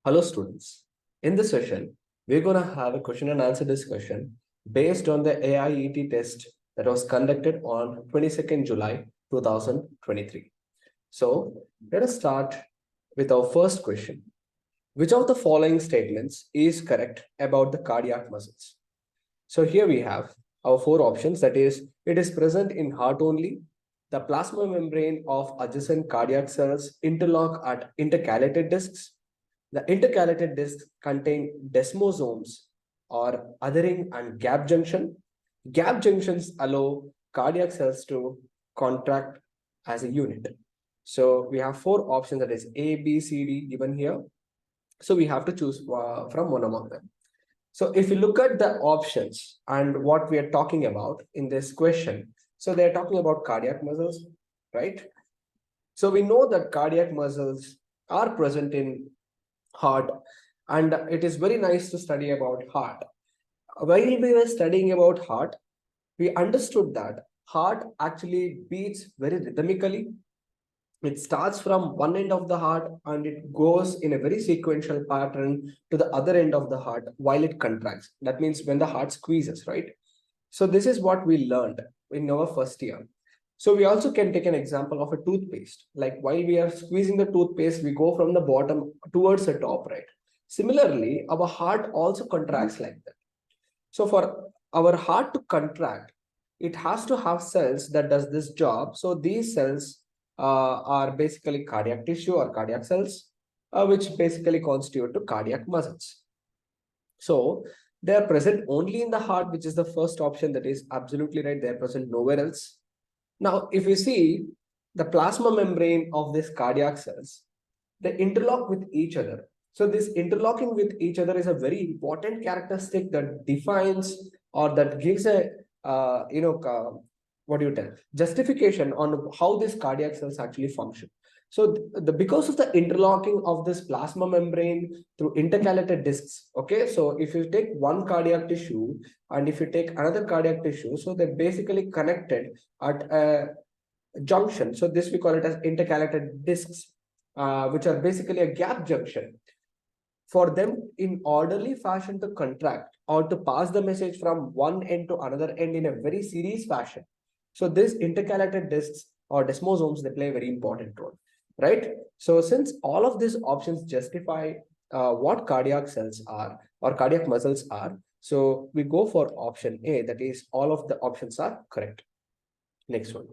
Hello students. In this session, we're going to have a question and answer discussion based on the AIET test that was conducted on 22nd July 2023. So let us start with our first question. Which of the following statements is correct about the cardiac muscles? So here we have our four options. That is, it is present in heart only. The plasma membrane of adjacent cardiac cells interlock at intercalated discs. The intercalated discs contain desmosomes or othering and gap junction. Gap junctions allow cardiac cells to contract as a unit. So we have four options, that is A, B, C, D given here. So we have to choose from one among them. So if you look at the options and what we are talking about in this question, so they're talking about cardiac muscles, right? So we know that cardiac muscles are present in heart, and it is very nice to study about heart. While we were studying about heart, we understood that heart actually beats very rhythmically. It starts from one end of the heart and it goes in a very sequential pattern to the other end of the heart while it contracts. That means when the heart squeezes, right? So this is what we learned in our first year. So we also can take an example of a toothpaste. Like while we are squeezing the toothpaste, we go from the bottom towards the top, right? Similarly, our heart also contracts like that. So for our heart to contract, it has to have cells that does this job. So these cells are basically cardiac tissue or cardiac cells, which basically constitute to cardiac muscles. So they are present only in the heart, which is the first option. That is absolutely right. They are present nowhere else. Now, if you see the plasma membrane of these cardiac cells, they interlock with each other. So this interlocking with each other is a very important characteristic that defines or that gives a what do you tell, justification on how these cardiac cells actually function. So because of the interlocking of this plasma membrane through intercalated discs, okay, so if you take one cardiac tissue and if you take another cardiac tissue, so they're basically connected at a junction. So this we call it as intercalated discs, which are basically a gap junction. For them in orderly fashion to contract or to pass the message from one end to another end in a very series fashion. So this intercalated discs or desmosomes, they play a very important role, right? So since all of these options justify what cardiac cells are or cardiac muscles are, so we go for option A, that is all of the options are correct. Next one.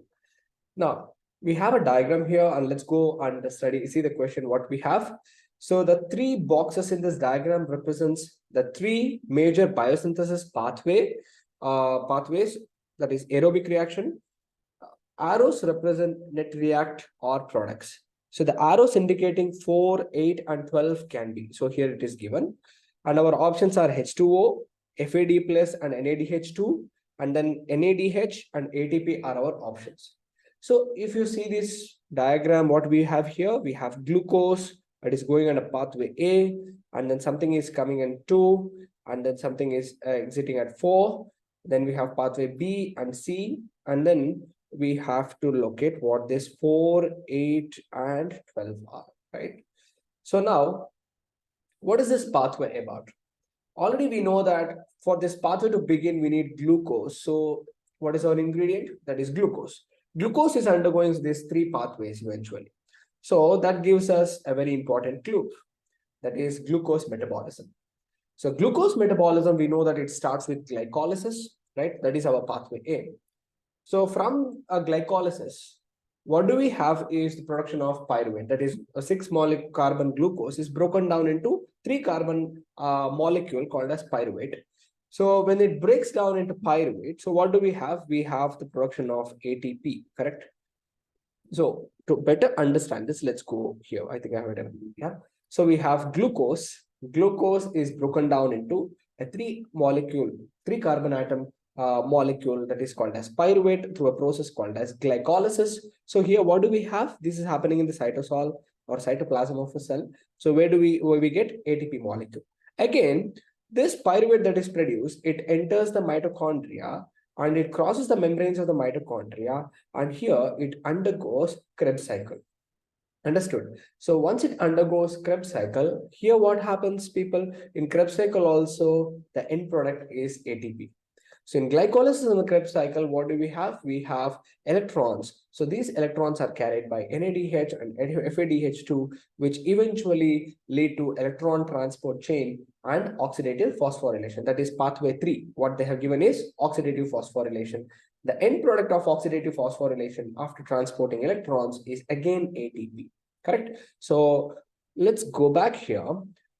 Now, we have a diagram here and let's go and see the question what we have. So the three boxes in this diagram represents the three major biosynthesis pathways, that is aerobic reaction. Arrows represent net react or products. So the arrows indicating 4, 8, and 12 can be. So here it is given. And our options are H2O, FAD plus, and NADH2. And then NADH and ATP are our options. So if you see this diagram, what we have here, we have glucose that is going on a pathway A, and then something is coming in 2, and then something is exiting at 4. Then we have pathway B and C, and then we have to locate what this 4, 8, and 12 are, right? So now, what is this pathway about? Already we know that for this pathway to begin, we need glucose. So what is our ingredient? That is glucose. Glucose is undergoing these three pathways eventually. So that gives us a very important clue. That is glucose metabolism. So glucose metabolism, we know that it starts with glycolysis, right? That is our pathway A. So from a glycolysis, what do we have is the production of pyruvate. That is a 6 carbon glucose is broken down into 3 carbon molecule called as pyruvate. So when it breaks down into pyruvate, so what do we have? We have the production of ATP, correct? So to better understand this, let's go here. I think I have it. Yeah. So we have glucose. Glucose is broken down into a 3 carbon atom molecule that is called as pyruvate through a process called as glycolysis. So here, what do we have? This is happening in the cytosol or cytoplasm of a cell. So where we get ATP molecule? Again, this pyruvate that is produced, it enters the mitochondria and it crosses the membranes of the mitochondria, and here it undergoes Krebs cycle. Understood. So once it undergoes Krebs cycle, here what happens, people? In Krebs cycle also, the end product is ATP. So in glycolysis in the Krebs cycle, what do we have? We have electrons. So these electrons are carried by NADH and FADH2, which eventually lead to electron transport chain and oxidative phosphorylation. That is pathway 3. What they have given is oxidative phosphorylation. The end product of oxidative phosphorylation after transporting electrons is again ATP, correct? So let's go back here.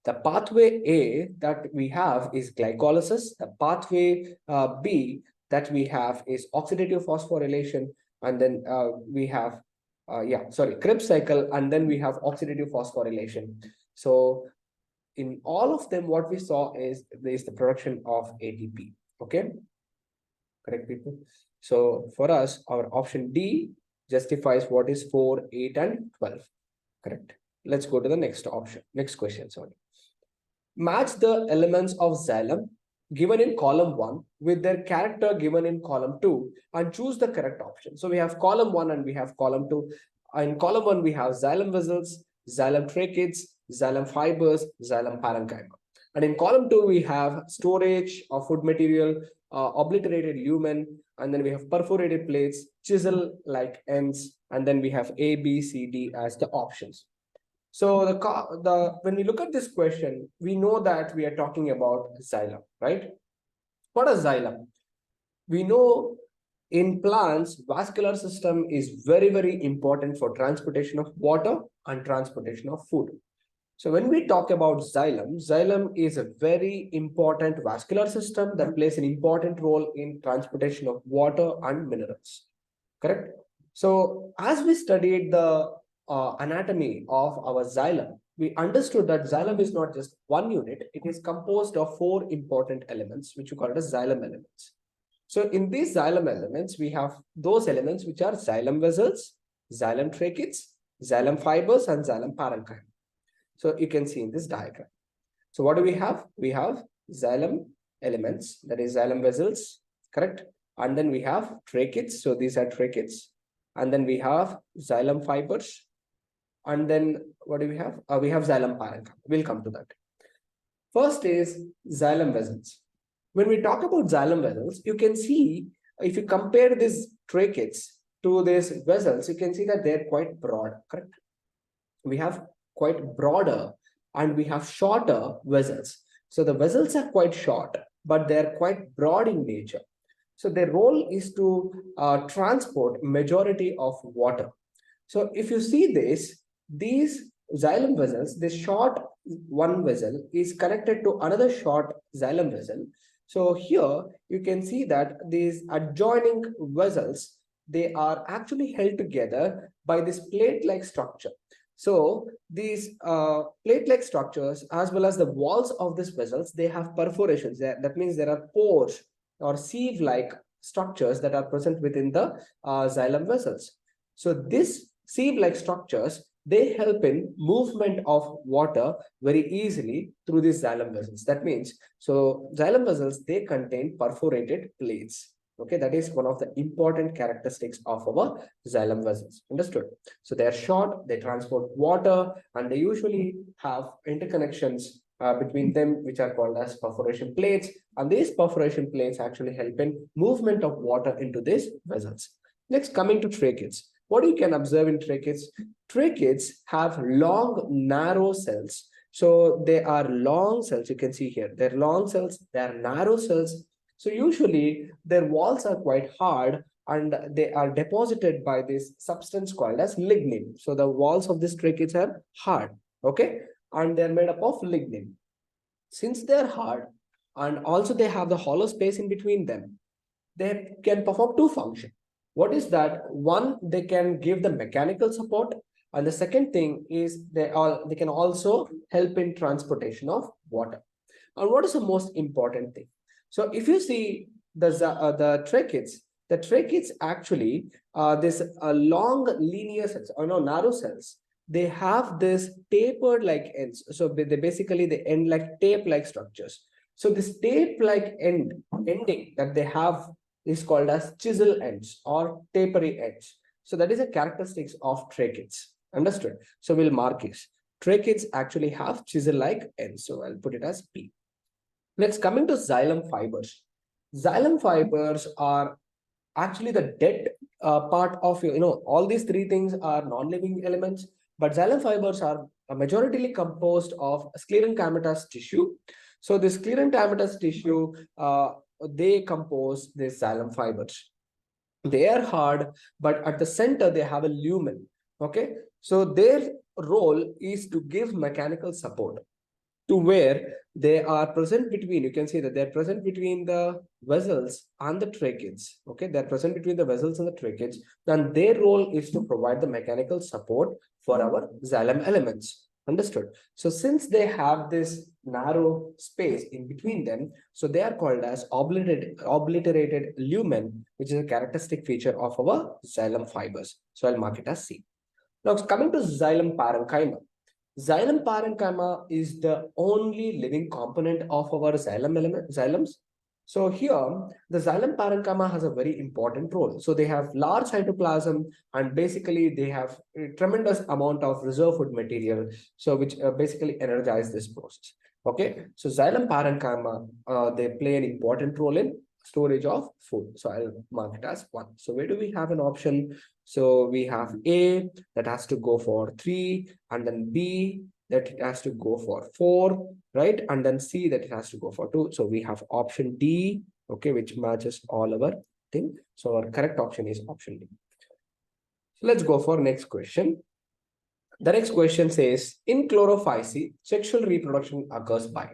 The pathway A that we have is glycolysis. The pathway B that we have is oxidative phosphorylation. And then we have, Krebs cycle. And then we have oxidative phosphorylation. So in all of them, what we saw is there is the production of ATP. Okay, correct, people? So for us, our option D justifies what is 4, 8, and 12. Correct. Let's go to the next option. Next question, sorry. Match the elements of xylem given in column 1 with their character given in column 2 and choose the correct option. So we have column 1 and we have column 2. In column 1, we have xylem vessels, xylem tracheids, xylem fibers, xylem parenchyma. And in column 2, we have storage of food material, obliterated lumen, and then we have perforated plates, chisel-like ends, and then we have A, B, C, D as the options. So when we look at this question, we know that we are talking about xylem, right? What is xylem? We know in plants, vascular system is very, very important for transportation of water and transportation of food. So when we talk about xylem is a very important vascular system that plays an important role in transportation of water and minerals, correct? So as we studied the anatomy of our xylem, we understood that xylem is not just one unit, it is composed of 4 important elements, which we call it as xylem elements. So in these xylem elements, we have those elements which are xylem vessels, xylem tracheids, xylem fibers, and xylem parenchyma. So you can see in this diagram. So what do we have? We have xylem elements, that is xylem vessels, correct? And then we have tracheids. So these are tracheids. And then we have xylem fibers. And then what do we have? We have xylem parenchyma. We'll come to that. First is xylem vessels. When we talk about xylem vessels, you can see if you compare these tracheids to these vessels, you can see that they're quite broad, correct? We have quite broader and we have shorter vessels. So the vessels are quite short, but they're quite broad in nature. So their role is to transport majority of water. So if you see this, these xylem vessels, this short one vessel is connected to another short xylem vessel. So here you can see that these adjoining vessels, they are actually held together by this plate-like structure. So these plate-like structures, as well as the walls of these vessels, they have perforations. That means there are pores or sieve-like structures that are present within the xylem vessels. So these sieve-like structures, they help in movement of water very easily through these xylem vessels. That means, so xylem vessels, they contain perforated plates. Okay, that is one of the important characteristics of our xylem vessels. Understood? So they are short, they transport water, and they usually have interconnections between them, which are called as perforation plates. And these perforation plates actually help in movement of water into these vessels. Next, coming to tracheids. What you can observe in tracheids? Tracheids have long, narrow cells. So they are long cells. You can see here, they're long cells, they're narrow cells. So usually their walls are quite hard and they are deposited by this substance called as lignin. So the walls of these tracheids are hard, okay? And they're made up of lignin. Since they're hard and also they have the hollow space in between them, they can perform 2 functions. What is that? One, they can give the mechanical support. And the second thing is they can also help in transportation of water. And what is the most important thing? So if you see the tracheids actually, this long linear cells or no narrow cells, they have this tapered like ends. So they basically they end like tape-like structures. So this tape-like ending that they have is called as chisel ends or tapery ends. So that is a characteristics of tracheids. Understood? So we'll mark it. Tracheids actually have chisel-like ends. So I'll put it as P. Next, coming to xylem fibers. Xylem fibers are actually the dead part of all these three things are non-living elements, but xylem fibers are majoritarily composed of sclerenchymatous tissue. So this sclerenchymatous tissue, they compose these xylem fibers. They are hard, but at the center they have a lumen. Okay, so their role is to give mechanical support to where they are present between, you can see that they're present between the vessels and the tracheids. Okay, they're present between the vessels and the tracheids, and their role is to provide the mechanical support for our xylem elements. Understood? So since they have this narrow space in between them, so they are called as obliterated lumen, which is a characteristic feature of our xylem fibers. So I'll mark it as C. Now coming to xylem parenchyma. Xylem parenchyma is the only living component of our xylems. So here, the xylem parenchyma has a very important role. So they have large cytoplasm, and basically they have a tremendous amount of reserve food material, so which basically energize this process. Okay, so xylem parenchyma, they play an important role in storage of food. So I'll mark it as 1. So where do we have an option? So we have A that has to go for 3, and then B that it has to go for 4, right? And then C that it has to go for 2. So we have option D, okay, which matches all our thing. So our correct option is option D. So let's go for next question. The next question says, in chlorophyce, sexual reproduction occurs by.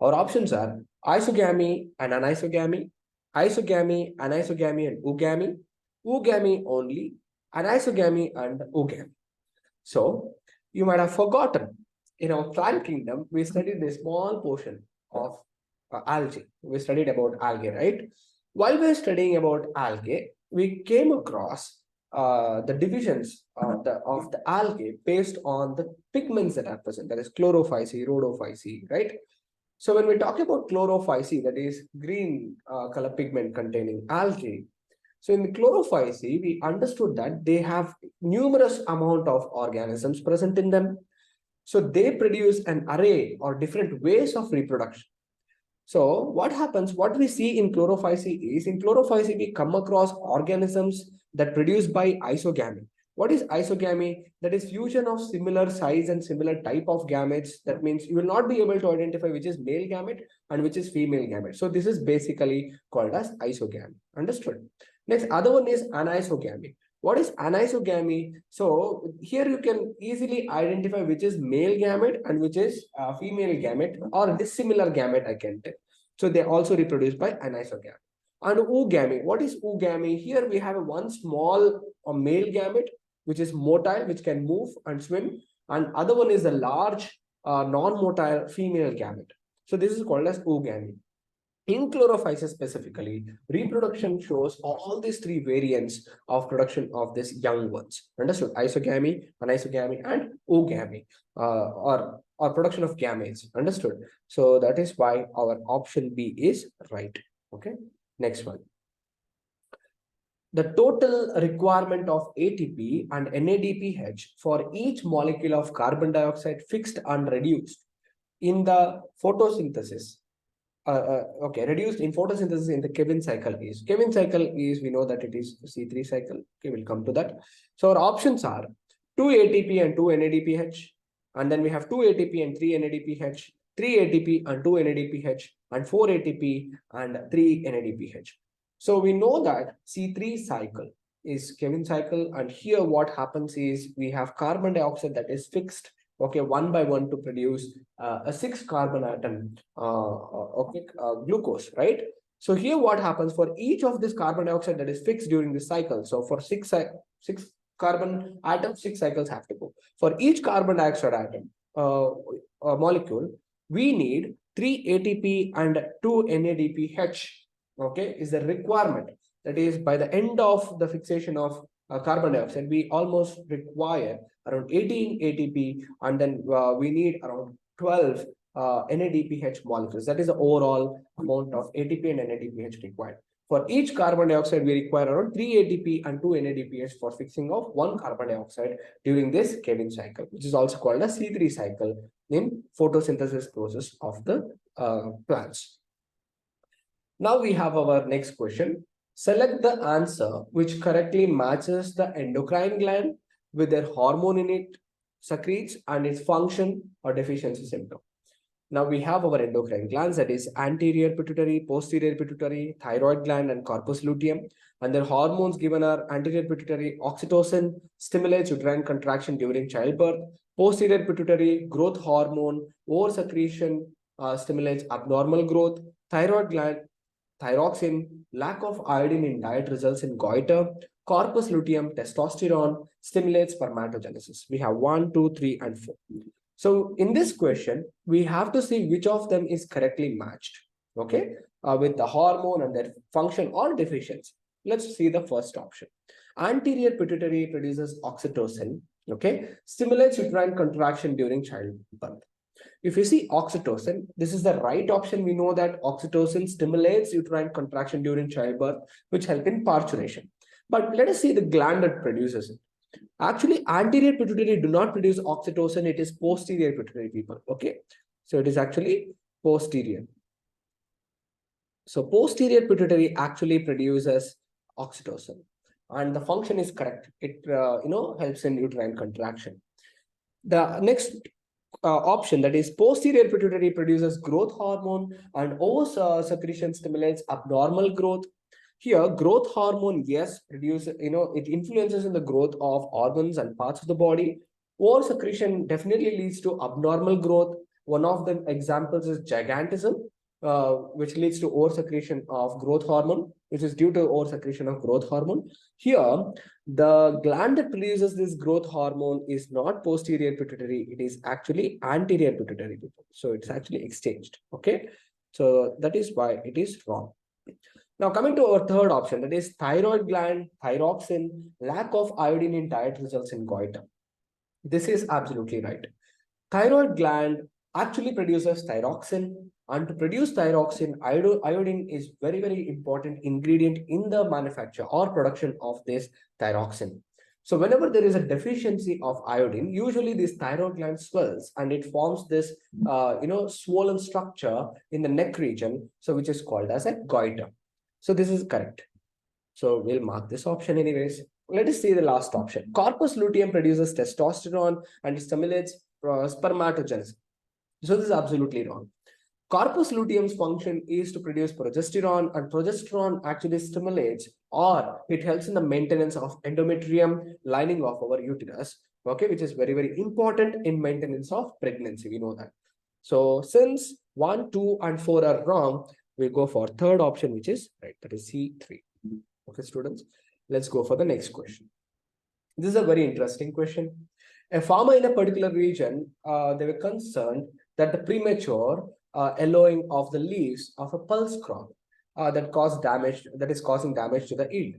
Our options are isogamy and anisogamy, isogamy, anisogamy, and oogamy, oogamy only, anisogamy, and oogamy. So you might have forgotten, in our plant kingdom, we studied a small portion of algae. We studied about algae, right? While we were studying about algae, we came across the divisions of the algae based on the pigments that are present, that is chlorophyce, rhodophyce, right? So when we talk about chlorophyce, that is green color pigment containing algae. So in the chlorophyce, we understood that they have numerous amount of organisms present in them. So they produce an array or different ways of reproduction. So what happens, what we see in chlorophyce is, in chlorophyce, we come across organisms that produce by isogamy. What is isogamy? That is fusion of similar size and similar type of gametes. That means you will not be able to identify which is male gamete and which is female gamete. So this is basically called as isogamy. Understood? Next, other one is anisogamy. What is anisogamy? So here you can easily identify which is male gamete and which is female gamete, or dissimilar gamete, I can tell. So they also reproduce by anisogamy. And oogamy. What is oogamy? Here we have one small male gamete which is motile, which can move and swim, and other one is a large non-motile female gamete. So this is called as oogamy. In chlorophyces specifically, reproduction shows all these three variants of production of these young ones. Understood? Isogamy, anisogamy, and oogamy, or production of gametes. Understood? So that is why our option B is right. Okay. Next one. The total requirement of ATP and NADPH for each molecule of carbon dioxide fixed and reduced in the photosynthesis. Reduced in photosynthesis in the Kevin cycle is. Kevin cycle is, we know that it is C3 cycle. Okay, we'll come to that. So our options are 2 ATP and 2 NADPH. And then we have 2 ATP and 3 NADPH, 3 ATP and 2 NADPH, and 4 ATP and 3 NADPH. So we know that C3 cycle is Kevin cycle. And here what happens is we have carbon dioxide that is fixed, okay, one by one to produce a 6 carbon atom, glucose, right? So here what happens for each of this carbon dioxide that is fixed during this cycle. So for six carbon atoms, 6 cycles have to go. For each carbon dioxide atom, molecule, we need 3 ATP and 2 NADPH, okay, is the requirement. That is, by the end of the fixation of carbon dioxide, we almost require around 18 ATP, and then we need around 12 NADPH molecules. That is the overall amount of ATP and NADPH required. For each carbon dioxide, we require around 3 ATP and 2 NADPH for fixing of one carbon dioxide during this Kevin cycle, which is also called a C3 cycle in photosynthesis process of the plants. Now we have our next question. Select the answer which correctly matches the endocrine gland with their hormone in it, secretes, and its function or deficiency symptom. Now we have our endocrine glands, that is anterior pituitary, posterior pituitary, thyroid gland, and corpus luteum. And their hormones given are anterior pituitary, oxytocin, stimulates uterine contraction during childbirth. Posterior pituitary, growth hormone, oversecretion, stimulates abnormal growth. Thyroid gland, thyroxine, lack of iodine in diet results in goiter. Corpus luteum, testosterone, stimulates spermatogenesis. We have 1, 2, 3, and 4. So in this question, we have to see which of them is correctly matched, okay, with the hormone and their function or deficiency. Let's see the first option. Anterior pituitary produces oxytocin, okay, stimulates uterine contraction during childbirth. If you see oxytocin, this is the right option. We know that oxytocin stimulates uterine contraction during childbirth, which help in parturition. But let us see the gland that produces it. Actually, anterior pituitary do not produce oxytocin. It is posterior pituitary, people. Okay. So it is actually posterior. So posterior pituitary actually produces oxytocin. And the function is correct. It helps in uterine contraction. The next option, that is posterior pituitary, produces growth hormone, and secretion stimulates abnormal growth. Here, growth hormone, yes, it influences in the growth of organs and parts of the body. Oversecretion definitely leads to abnormal growth. One of the examples is gigantism, which leads to oversecretion of growth hormone, which is due to oversecretion of growth hormone. Here, the gland that produces this growth hormone is not posterior pituitary, it is actually anterior pituitary. So it's actually exchanged. Okay, so that is why it is wrong. Now coming to our third option, that is thyroid gland, thyroxine, lack of iodine in diet results in goiter. This is absolutely right. Thyroid gland actually produces thyroxine, and to produce thyroxine, iodine is very, very important ingredient in the manufacture or production of this thyroxine. So whenever there is a deficiency of iodine, usually this thyroid gland swells and it forms this, swollen structure in the neck region, so which is called as a goiter. So this is correct. So we'll mark this option anyways. Let us see the last option. Corpus luteum produces testosterone and stimulates spermatogenesis. So this is absolutely wrong. Corpus luteum's function is to produce progesterone, and progesterone actually stimulates, or it helps in the maintenance of endometrium lining of our uterus, okay, which is very, very important in maintenance of pregnancy. We know that. So since 1, 2, and 4 are wrong, we go for third option, which is right, that is C3. Okay, students, let's go for the next question. This is a very interesting question. A farmer in a particular region, they were concerned that the premature yellowing of the leaves of a pulse crop that is causing damage to the yield.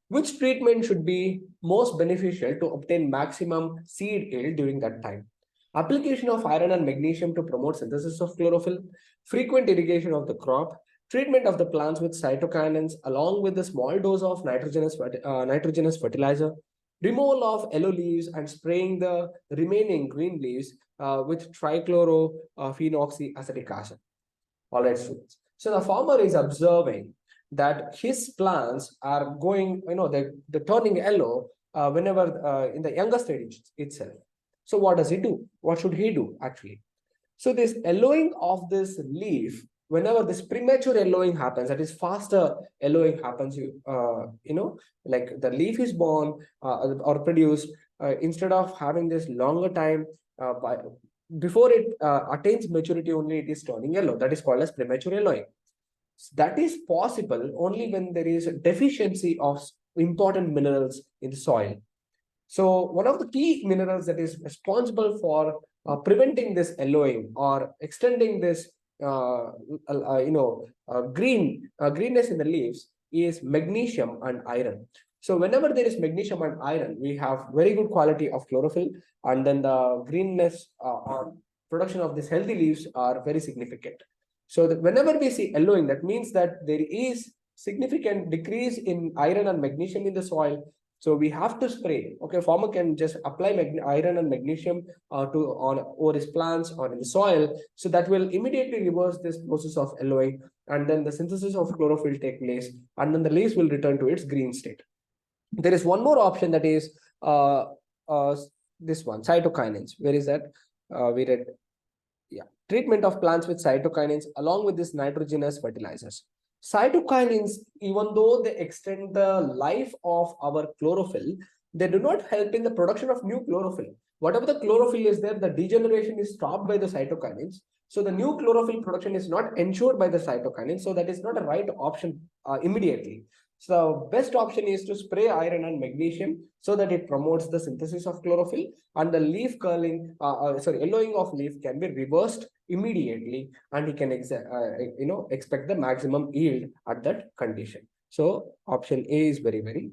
Which treatment should be most beneficial to obtain maximum seed yield during that time? Application of iron and magnesium to promote synthesis of chlorophyll, frequent irrigation of the crop, treatment of the plants with cytokinins along with a small dose of nitrogenous fertilizer, removal of yellow leaves and spraying the remaining green leaves with trichlorophenoxyacetic acid. All right, students. So the farmer is observing that his plants are going, they're turning yellow whenever in the younger stage itself. So what does he do? What should he do actually? So this yellowing of this leaf, whenever this premature yellowing happens, that is faster yellowing happens, like the leaf is born or produced, instead of having this longer time before it attains maturity, only it is turning yellow. That is called as premature yellowing. That is possible only when there is a deficiency of important minerals in the soil. So one of the key minerals that is responsible for preventing this yellowing or extending this greenness in the leaves is magnesium and iron. So whenever there is magnesium and iron, we have very good quality of chlorophyll, and then the greenness or production of these healthy leaves are very significant. So that whenever we see yellowing, that means that there is significant decrease in iron and magnesium in the soil. So we have to spray. Okay, farmer can just apply iron and magnesium over his plants or in the soil. So that will immediately reverse this process of yellowing, and then the synthesis of chlorophyll take place, and then the leaves will return to its green state. There is one more option, that is this one, cytokinins. Where is that? We read, yeah, treatment of plants with cytokinins along with this nitrogenous fertilizers. Cytokinins, even though they extend the life of our chlorophyll, they do not help in the production of new chlorophyll. Whatever the chlorophyll is there, the degeneration is stopped by the cytokinins. So the new chlorophyll production is not ensured by the cytokinins. So that is not a right option immediately. So best option is to spray iron and magnesium so that it promotes the synthesis of chlorophyll, and the leaf curling, yellowing of leaf can be reversed immediately, and he can expect the maximum yield at that condition. So option A is very, very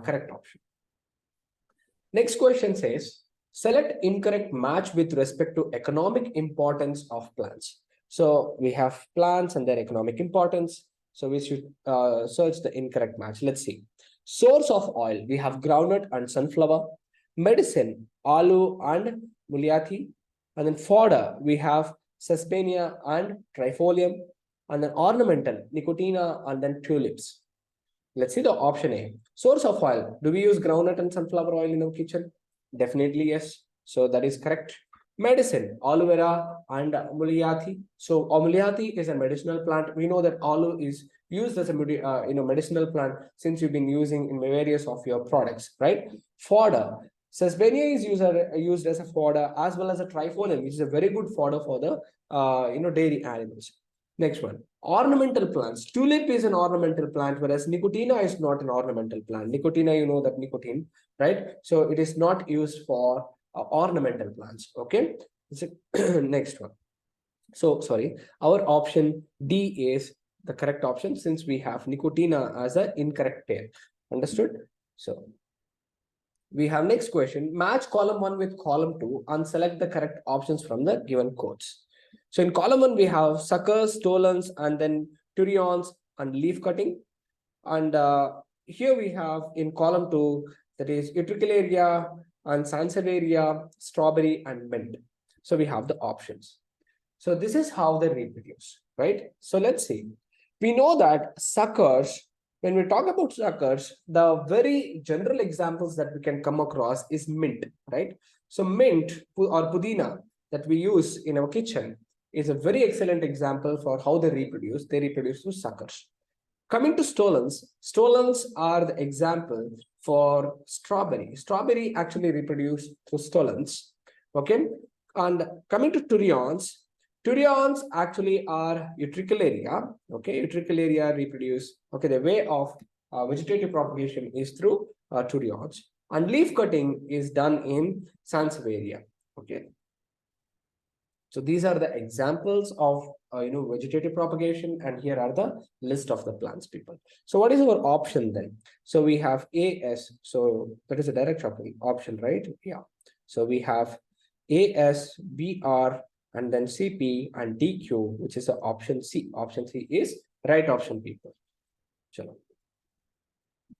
correct option. Next question says, select incorrect match with respect to economic importance of plants. So we have plants and their economic importance. So we should search the incorrect match. Let's see. Source of oil, we have groundnut and sunflower. Medicine, aloe and muliathi. And then fodder, we have sesbania and trifolium. And then ornamental, nicotina and then tulips. Let's see the option A. Source of oil, do we use groundnut and sunflower oil in our kitchen? Definitely yes. So that is correct. Medicine, aloe vera and muliathi. So muliathi is a medicinal plant. We know that aloe is used as a medicinal plant since you've been using in various of your products, right? Fodder, sesbania is used as a fodder, as well as a trifolium, which is a very good fodder for the dairy animals. Next one, ornamental plants. Tulip is an ornamental plant, whereas nicotina is not an ornamental plant. Nicotina, you know that nicotine, right? So it is not used for ornamental plants. Okay. Next one. So sorry, our option D is the correct option since we have nicotina as an incorrect pair. Understood? So we have next question. Match column 1 with column 2 and select the correct options from the given quotes. So in column 1 we have suckers, stolons, and then turions and leaf cutting. And here we have in column 2, that is utricularia and sansevieria, strawberry and mint. So we have the options. So this is how they reproduce, right? So let's see. We know that suckers, when we talk about suckers, the very general examples that we can come across is mint, right? So mint or pudina that we use in our kitchen is a very excellent example for how they reproduce. They reproduce through suckers. Coming to stolons, stolons are the example for strawberry. Strawberry actually reproduce through stolons, okay? And coming to turions, turions actually are utricularia, okay? Utricularia reproduce, okay? The way of vegetative propagation is through turions, and leaf cutting is done in sansevieria, okay? So these are the examples of vegetative propagation, and here are the list of the plants, people. So what is our option then? So we have AS, so that is a direct option, right? Yeah. So we have AS, BR, and then CP and DQ, which is the option C. Option C is right option, people. Chalo.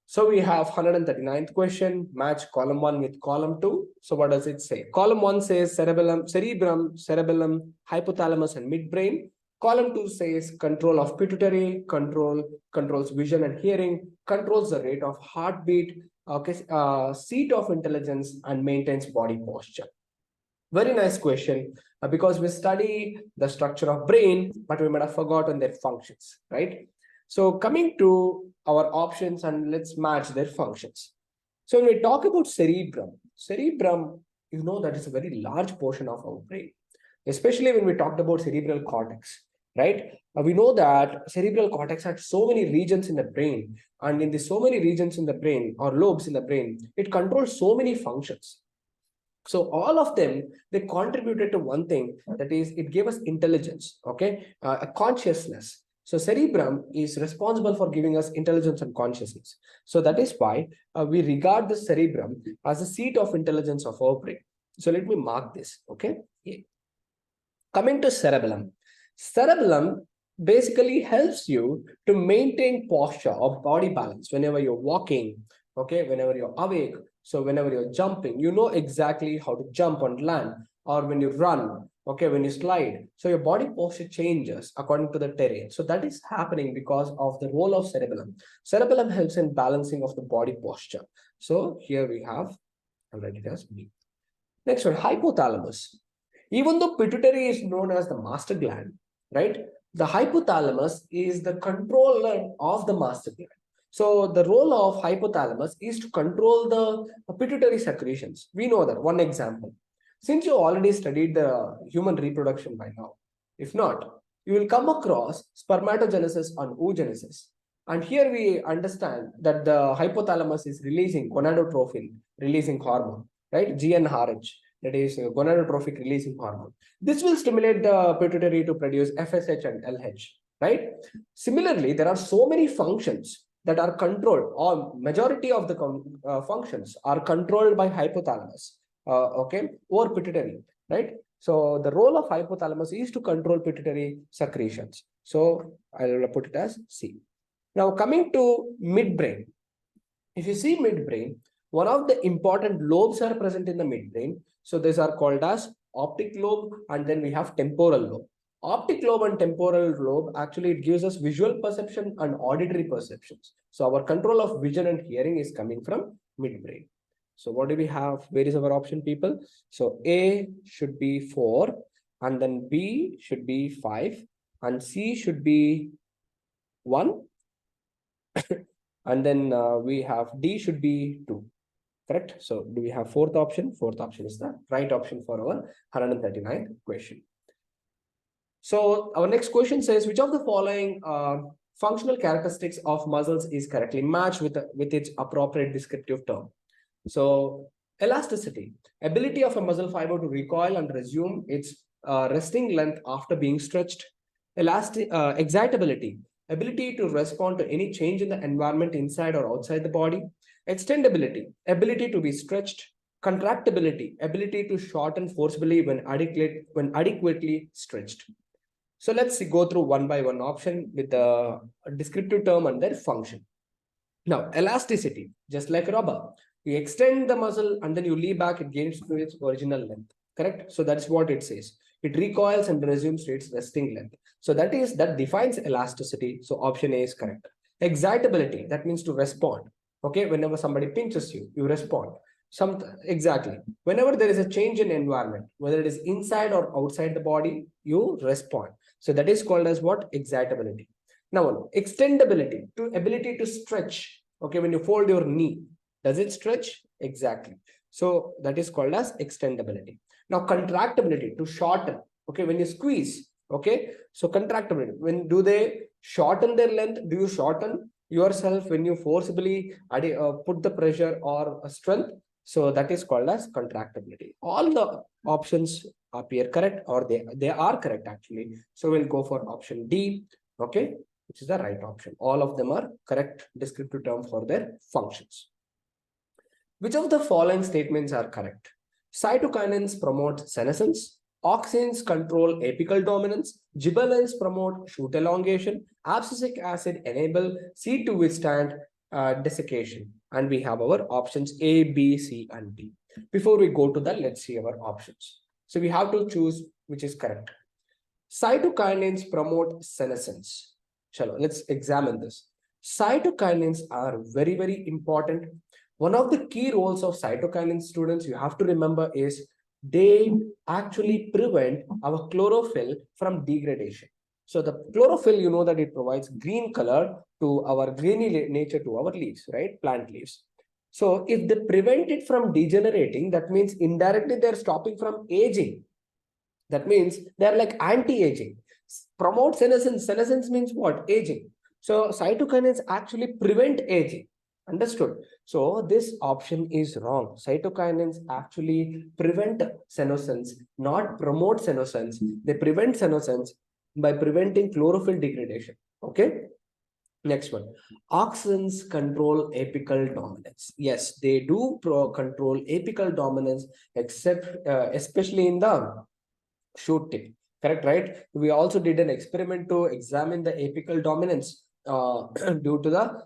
So we have 139th question, match column 1 with column 2. So what does it say? Column 1 says cerebrum, hypothalamus, and midbrain. Column 2 says control of pituitary, controls vision and hearing, controls the rate of heartbeat, seat of intelligence, and maintains body posture. Very nice question, because we study the structure of brain, but we might have forgotten their functions, right? So coming to our options, and let's match their functions. So when we talk about cerebrum, that is a very large portion of our brain, especially when we talked about cerebral cortex, right? We know that cerebral cortex has so many regions in the brain, and in the so many regions in the brain or lobes in the brain, it controls so many functions. So all of them, they contributed to one thing, that is, it gave us intelligence, okay, a consciousness. So cerebrum is responsible for giving us intelligence and consciousness. So that is why we regard the cerebrum as the seat of intelligence of our brain. So let me mark this, okay? Yeah. Coming to cerebellum. Cerebellum basically helps you to maintain posture or body balance whenever you're walking, okay, whenever you're awake. So whenever you're jumping, you know exactly how to jump and land, or when you run, okay, when you slide. So your body posture changes according to the terrain. So that is happening because of the role of cerebellum. Cerebellum helps in balancing of the body posture. So here we have, I'll write it as B. Next one, hypothalamus. Even though pituitary is known as the master gland, right? The hypothalamus is the controller of the master gland. So the role of hypothalamus is to control the pituitary secretions. We know that. One example. Since you already studied the human reproduction by now, if not, you will come across spermatogenesis and oogenesis. And here we understand that the hypothalamus is releasing gonadotrophin, releasing hormone, right? GnRH, that is gonadotrophic releasing hormone. This will stimulate the pituitary to produce FSH and LH, right? Similarly, there are so many functions that are controlled, or majority of the functions are controlled by hypothalamus, okay, or pituitary, right? So the role of hypothalamus is to control pituitary secretions. So I'll put it as C. Now coming to midbrain. If you see midbrain, one of the important lobes are present in the midbrain. So these are called as optic lobe, and then we have temporal lobe. Optic lobe and temporal lobe, actually it gives us visual perception and auditory perceptions. So our control of vision and hearing is coming from midbrain. So what do we have? Where is our option, people? So A should be 4, and then B should be 5, and C should be 1. And then we have D should be 2. Correct? So do we have fourth option? Fourth option is the right option for our 139th question. So our next question says, which of the following functional characteristics of muscles is correctly matched with its appropriate descriptive term? So elasticity, ability of a muscle fiber to recoil and resume its resting length after being stretched. Excitability, ability to respond to any change in the environment inside or outside the body. Extendability, ability to be stretched. Contractibility, ability to shorten forcibly when adequately stretched. So let's go through one by one option with the descriptive term and their function. Now, elasticity, just like rubber, you extend the muscle and then you lean back, it gains to its original length. Correct? So that's what it says. It recoils and resumes to its resting length. So that defines elasticity. So option A is correct. Excitability, that means to respond. Okay, whenever somebody pinches you, you respond. Exactly. Whenever there is a change in environment, whether it is inside or outside the body, you respond. So that is called as what? Excitability. Now, extendability, to ability to stretch. Okay, when you fold your knee, does it stretch? Exactly. So that is called as extendability. Now, contractibility, to shorten. Okay, when you squeeze. Okay, so contractibility, when do they shorten their length? Do you shorten yourself when you forcibly put the pressure or strength? So that is called as contractibility. All the options appear correct, or they are correct actually. So we'll go for option D, okay, which is the right option. All of them are correct descriptive term for their functions. Which of the following statements are correct? Cytokinins promote senescence, auxins control apical dominance, gibberellins promote shoot elongation, abscisic acid enable seed to withstand desiccation. And we have our options A, B, C, and D. Before we go to that, let's see our options. So we have to choose which is correct. Cytokinins promote senescence. Chalo, let's examine this. Cytokinins are very, very important. One of the key roles of cytokinin, students, you have to remember, is they actually prevent our chlorophyll from degradation. So the chlorophyll, you know that it provides green color to our greeny nature to our leaves, right? Plant leaves. So if they prevent it from degenerating, that means indirectly they're stopping from aging. That means they're like anti-aging. Promote senescence. Senescence means what? Aging. So cytokinins actually prevent aging. Understood? So this option is wrong. Cytokinins actually prevent senescence, not promote senescence. They prevent senescence by preventing chlorophyll degradation. Okay. Next one. Auxins control apical dominance. Yes, they do control apical dominance, except especially in the shoot tip. Correct, right? We also did an experiment to examine the apical dominance due to the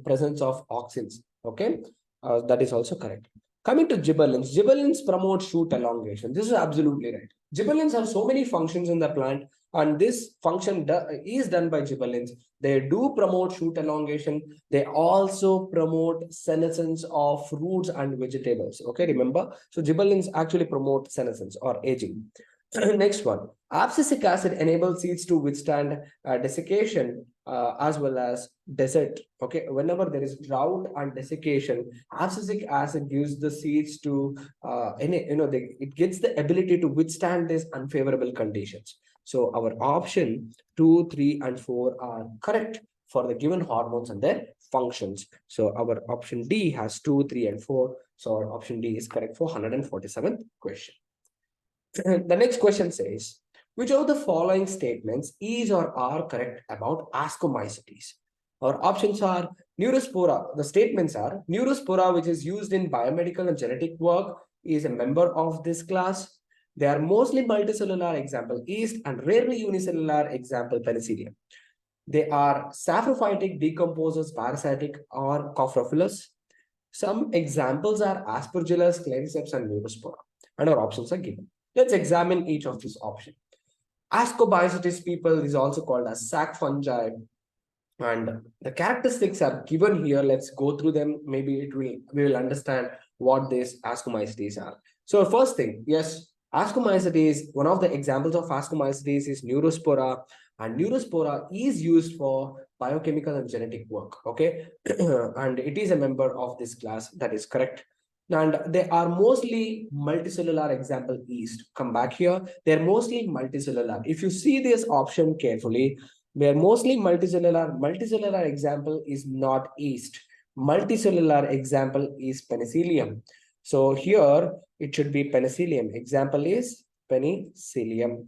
presence of auxins. Okay, that is also correct. Coming to gibberellins, gibberellins promote shoot elongation. This is absolutely right. Gibberellins have so many functions in the plant, and this function is done by gibberellins. They do promote shoot elongation. They also promote senescence of roots and vegetables. Okay, remember? So gibberellins actually promote senescence or aging. Next one, abscisic acid enables seeds to withstand desiccation as well as desert. Okay, whenever there is drought and desiccation, abscisic acid gives the seeds to it gets the ability to withstand these unfavorable conditions. So our option 2, 3, and 4 are correct for the given hormones and their functions. So our option D has 2, 3, and 4. So our option D is correct for 147th question. The next question says, which of the following statements is or are correct about ascomycetes? Our options are Neurospora. The statements are Neurospora, which is used in biomedical and genetic work, is a member of this class. They are mostly multicellular, example yeast, and rarely unicellular, example penicillium. They are saprophytic, decomposers, parasitic, or coprophilous. Some examples are Aspergillus, Clariceps, and Neurospora, and our options are given. Let's examine each of these options. Ascomycetes people is also called as sac fungi, and the characteristics are given here. Let's go through them. Maybe we will understand what these ascomycetes are. So first thing, yes, ascomycetes, one of the examples of ascomycetes is Neurospora, and Neurospora is used for biochemical and genetic work. Okay, and it is a member of this class. That is correct. And they are mostly multicellular, example yeast. Come back here. They're mostly multicellular. If you see this option carefully, they're mostly multicellular. Multicellular example is not yeast. Multicellular example is penicillium. So here it should be penicillium. Example is penicillium.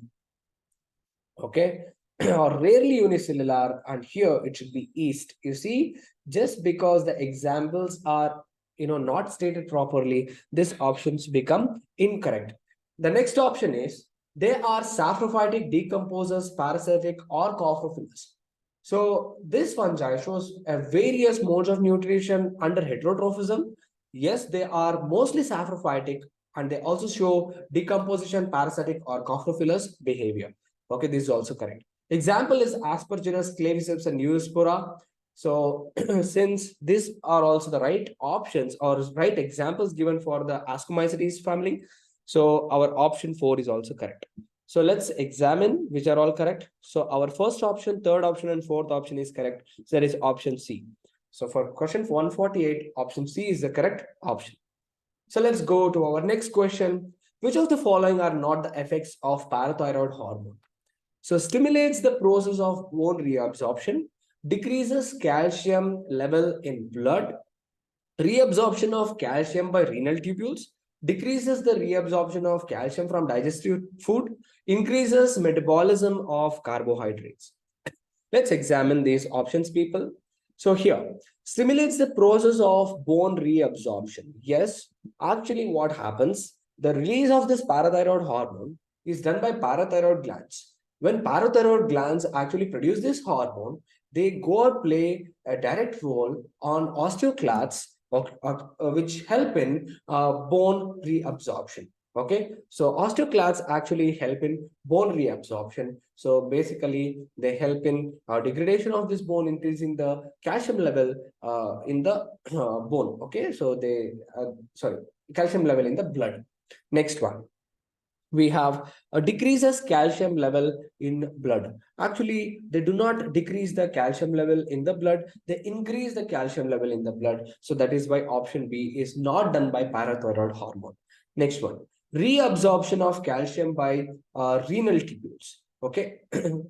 Okay. Or rarely unicellular, and here it should be yeast. You see, just because the examples are not stated properly, these options become incorrect. The next option is they are saprophytic, decomposers, parasitic, or coprophilous. So this fungi shows various modes of nutrition under heterotrophism. Yes, they are mostly saprophytic, and they also show decomposition, parasitic, or coprophilous behavior. Okay, this is also correct. Example is Aspergillus, Claviceps, and Neurospora. So since these are also the right options or right examples given for the Ascomycetes family, so our option 4 is also correct. So let's examine which are all correct. So our first option, third option, and fourth option is correct. So that is option C. So for question 148, option C is the correct option. So let's go to our next question. Which of the following are not the effects of parathyroid hormone? So stimulates the process of bone reabsorption, decreases calcium level in blood, reabsorption of calcium by renal tubules, decreases the reabsorption of calcium from digestive food, increases metabolism of carbohydrates. Let's examine these options, people. So here, stimulates the process of bone reabsorption. Yes, actually what happens, the release of this parathyroid hormone is done by parathyroid glands. When parathyroid glands actually produce this hormone, they go and play a direct role on osteoclasts, which help in bone reabsorption. Okay, so osteoclasts actually help in bone reabsorption. So basically, they help in degradation of this bone, increasing the calcium level in the bone. Okay, so calcium level in the blood. Next one, we have a decreases calcium level in blood. Actually, they do not decrease the calcium level in the blood, they increase the calcium level in the blood. So that is why option B is not done by parathyroid hormone. Next one, reabsorption of calcium by renal tubules. Okay,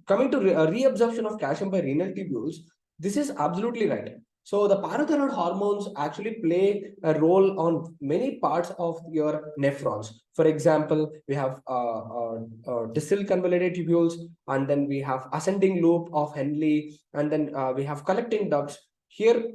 coming to reabsorption of calcium by renal tubules, this is absolutely right. So the parathyroid hormones actually play a role on many parts of your nephrons. For example, we have distal convoluted tubules, and then we have ascending loop of Henle, and then we have collecting ducts. Here,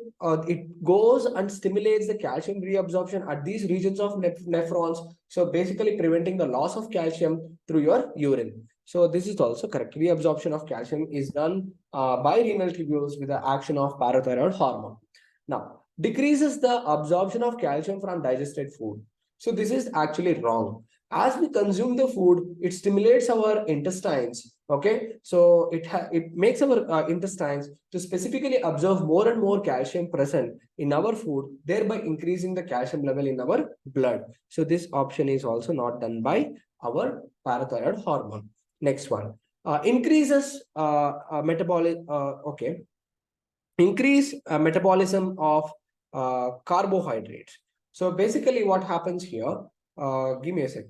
it goes and stimulates the calcium reabsorption at these regions of nephrons. So basically preventing the loss of calcium through your urine. So this is also correct. Reabsorption of calcium is done by renal tubules with the action of parathyroid hormone. Now, decreases the absorption of calcium from digested food. So this is actually wrong. As we consume the food, it stimulates our intestines. Okay, so it makes our intestines to specifically absorb more and more calcium present in our food, thereby increasing the calcium level in our blood. So this option is also not done by our parathyroid hormone. Next one, increases increase metabolism of carbohydrates. So basically what happens here, give me a sec,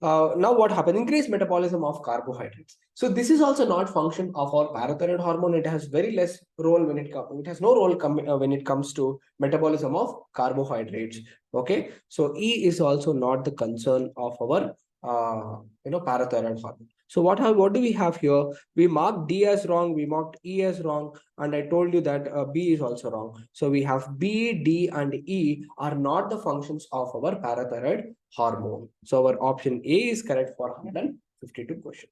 now what happens, increase metabolism of carbohydrates. So this is also not function of our parathyroid hormone. It has very less role when it has no role when it comes to metabolism of carbohydrates. Okay, so E is also not the concern of our parathyroid hormone. So what do we have here? We marked D as wrong, we marked E as wrong, and I told you that B is also wrong. So we have B, D, and E are not the functions of our parathyroid hormone. So our option A is correct for 152 question.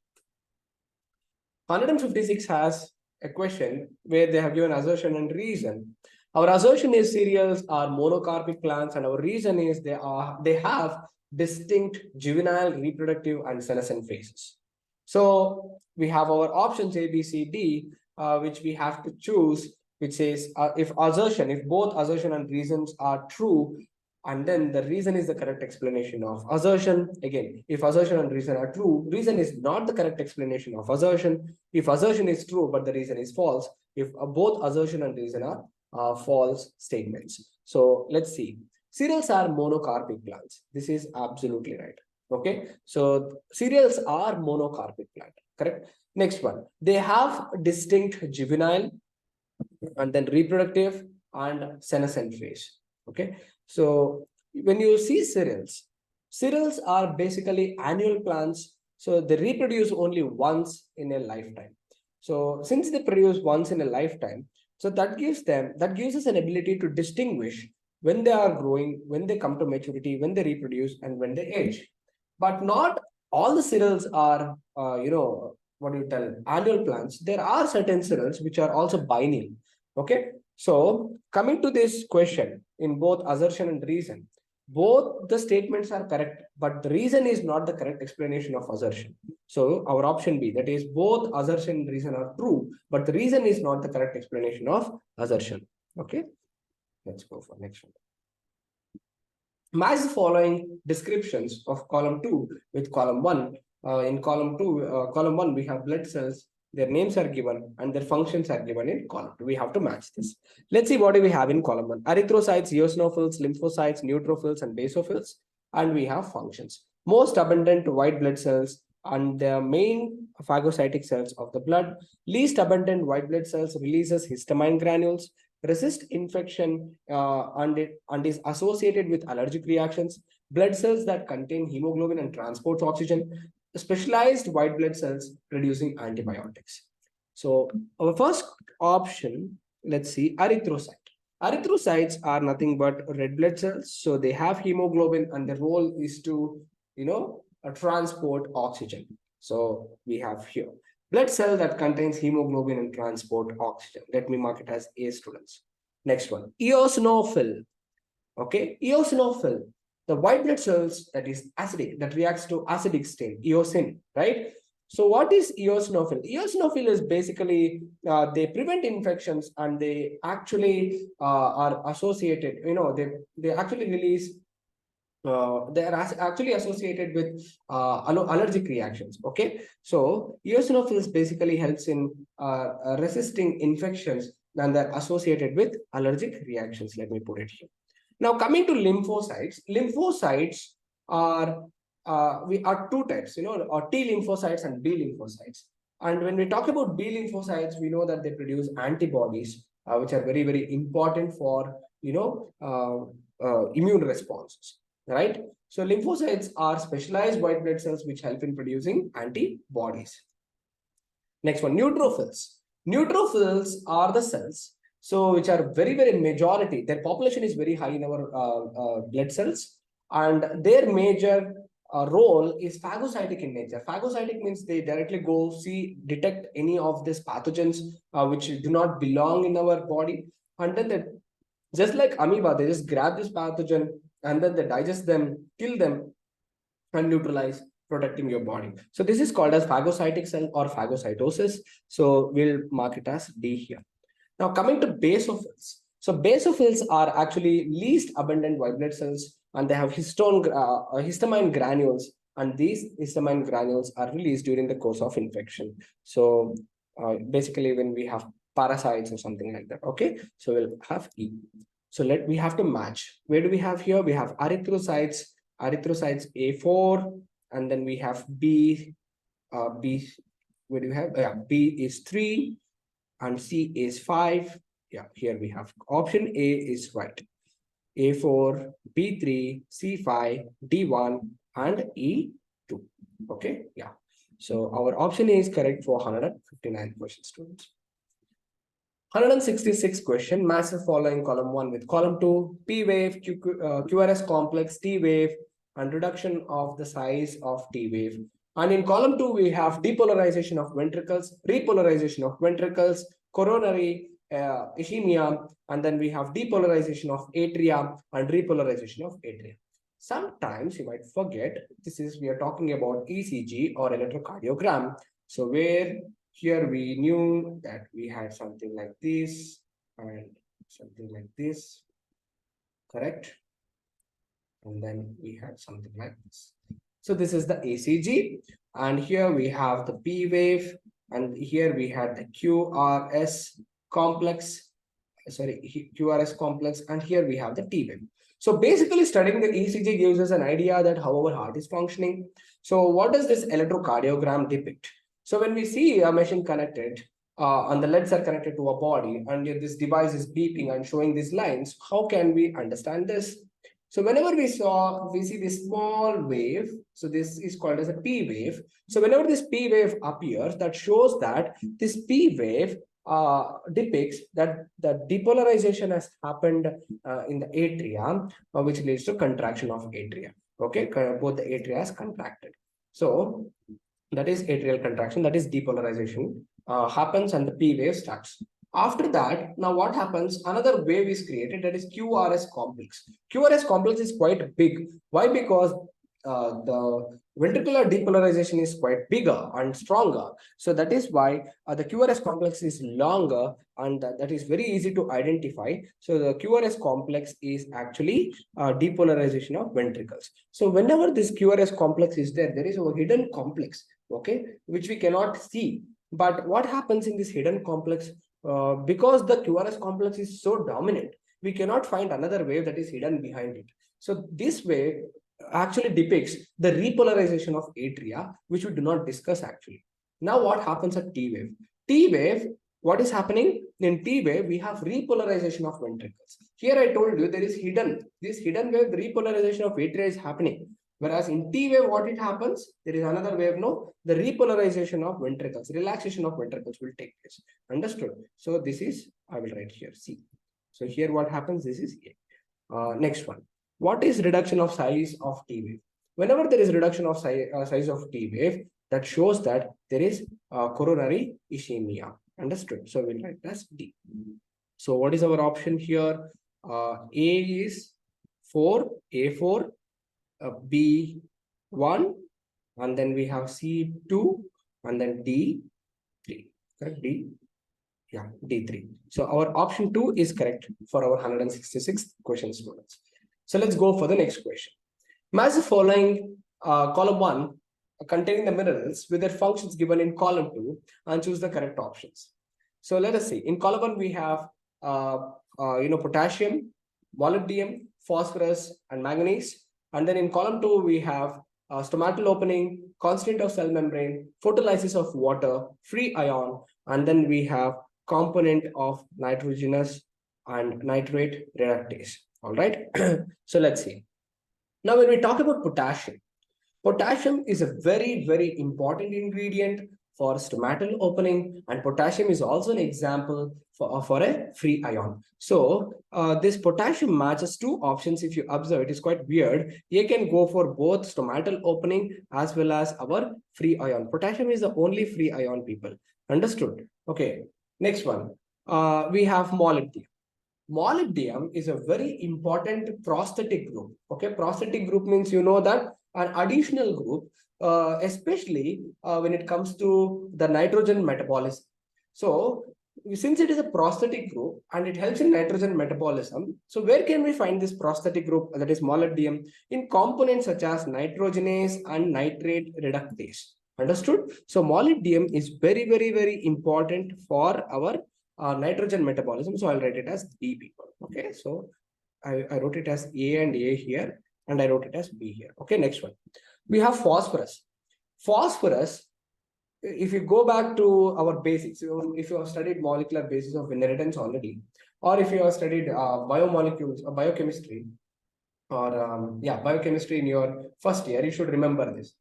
156 has a question where they have given assertion and reason. Our assertion is cereals are monocarpic plants, and our reason is they have distinct juvenile, reproductive, and senescent phases. So we have our options A, B, C, D, which we have to choose, which says if both assertion and reasons are true, and then the reason is the correct explanation of assertion. Again, if assertion and reason are true, reason is not the correct explanation of assertion. If assertion is true, but the reason is false, if both assertion and reason are false statements. So let's see. Cereals are monocarpic plants. This is absolutely right. Okay, so cereals are monocarpic plant, correct? Next one, they have distinct juvenile and then reproductive and senescent phase. Okay, so when you see cereals are basically annual plants, so they reproduce only once in a lifetime. So since they produce once in a lifetime, so that gives us an ability to distinguish when they are growing, when they come to maturity, when they reproduce, and when they age. But not all the cereals are, what do you tell, annual plants. There are certain cereals which are also biennial. Okay, so coming to this question in both assertion and reason, both the statements are correct, but the reason is not the correct explanation of assertion. So our option B, that is both assertion and reason are true, but the reason is not the correct explanation of assertion. Okay, let's go for next one. Match the following descriptions of column 2 with column 1. In column 1, we have blood cells. Their names are given and their functions are given in column 2. We have to match this. Let's see what do we have in column 1. Erythrocytes, eosinophils, lymphocytes, neutrophils, and basophils. And we have functions. Most abundant white blood cells and the main phagocytic cells of the blood. Least abundant white blood cells releases histamine granules, resist infection and is associated with allergic reactions. Blood cells that contain hemoglobin and transport oxygen. Specialized white blood cells producing antibiotics. So our first option, let's see, erythrocyte. Erythrocytes are nothing but red blood cells. So they have hemoglobin and their role is to, transport oxygen. So we have here blood cell that contains hemoglobin and transport oxygen. Let me mark it as A, students. Next one, eosinophil. Okay, eosinophil, the white blood cells that is acidic, that reacts to acidic state, eosin, right? So what is eosinophil? Eosinophil is basically, they prevent infections and they actually are associated, they actually release they are actually associated with allergic reactions. Okay, so eosinophils basically helps in resisting infections and they're associated with allergic reactions. Let me put it here. Now coming to lymphocytes, lymphocytes are we are two types, or T lymphocytes and B lymphocytes. And when we talk about B lymphocytes, we know that they produce antibodies, which are very, very important for immune responses. Right? So lymphocytes are specialized white blood cells which help in producing antibodies. Next one, neutrophils. Neutrophils are the cells, so which are very, very majority. Their population is very high in our blood cells, and their major role is phagocytic in nature. Phagocytic means they directly go detect any of these pathogens which do not belong in our body, and then they, just like amoeba, they just grab this pathogen and then they digest them, kill them, and neutralize, protecting your body. So this is called as phagocytic cell or phagocytosis. So we'll mark it as D here. Now coming to basophils. So basophils are actually least abundant white blood cells, and they have histamine granules, and these histamine granules are released during the course of infection. So basically when we have parasites or something like that. Okay, so we'll have E. So we have to match. Where do we have here? We have erythrocytes A4, and then we have B. Where do we have? B is 3 and C is 5. Yeah, here we have option A is right. A4, B3, C5, D1, and E2. Okay, yeah. So our option A is correct for 159 questions, students. 166 question, massive following column 1 with column 2, P wave, QRS complex, T wave, and reduction of the size of T wave. And in column 2, we have depolarization of ventricles, repolarization of ventricles, coronary ischemia, and then we have depolarization of atria and repolarization of atria. Sometimes you might forget, we are talking about ECG or electrocardiogram. So where here we knew that we had something like this and something like this, correct? And then we had something like this. So this is the ECG, and here we have the P wave, and here we had the QRS complex, QRS complex, and here we have the T wave. So basically studying the ECG gives us an idea that how our heart is functioning. So what does this electrocardiogram depict? So when we see a machine connected, and the leads are connected to a body, and this device is beeping and showing these lines, how can we understand this? So whenever we see this small wave, so this is called as a P wave. So whenever this P wave appears, that shows that this P wave depicts that the depolarization has happened in the atria, which leads to contraction of atria. Okay, both the atria is contracted. So that is atrial contraction, that is depolarization happens, and the P wave starts. After that, now what happens? Another wave is created, that is QRS complex. QRS complex is quite big. Why? Because the ventricular depolarization is quite bigger and stronger. So that is why the QRS complex is longer, and that is very easy to identify. So the QRS complex is actually depolarization of ventricles. So whenever this QRS complex is there, there is a hidden complex, okay, which we cannot see. But what happens in this hidden complex? Because the QRS complex is so dominant, we cannot find another wave that is hidden behind it. So this wave actually depicts the repolarization of atria, which we do not discuss actually. Now what happens at T wave? T wave, what is happening? In T wave, we have repolarization of ventricles. Here I told you there is this hidden wave, the repolarization of atria is happening. Whereas in T wave, what it happens? There is another wave, no? The repolarization of ventricles, relaxation of ventricles will take place. Understood? So this is, I will write here, C. So here what happens? This is A. Next one. What is reduction of size of T wave? Whenever there is reduction of size of T wave, that shows that there is coronary ischemia. Understood? So we'll write as D. So what is our option here? A is 4, A4, B1, and then we have C2, and then D3. Correct? D. Yeah, D3. So our option 2 is correct for our 166 question, students. So let's go for the next question. Match the following column 1 containing the minerals with their functions given in column 2 and choose the correct options. So let us see. In column 1 we have potassium, molybdenum, phosphorus, and manganese. And then in column 2 we have stomatal opening, constant of cell membrane, photolysis of water, free ion, and then we have component of nitrogenous and nitrate reductase. All right. So let's see. Now, when we talk about potassium, potassium is a very, very important ingredient for stomatal opening, and potassium is also an example for a free ion. So this potassium matches two options. If you observe, it is quite weird. A can go for both stomatal opening as well as our free ion. Potassium is the only free ion, people. Understood? Okay. Next one. We have molybdenum. Molybdenum is a very important prosthetic group. Okay, prosthetic group means you know that an additional group, especially when it comes to the nitrogen metabolism. So, since it is a prosthetic group and it helps in nitrogen metabolism, so where can we find this prosthetic group, that is molybdenum, in components such as nitrogenase and nitrate reductase? Understood? So, molybdenum is very, very, very important for our nitrogen metabolism. So I'll write it as B, people. Okay, so I wrote it as A and A here, and I wrote it as B here. Okay, next one. We have phosphorus. Phosphorus, if you go back to our basics, if you have studied molecular basis of inheritance already, or if you have studied biomolecules or biochemistry, or biochemistry in your first year, you should remember this.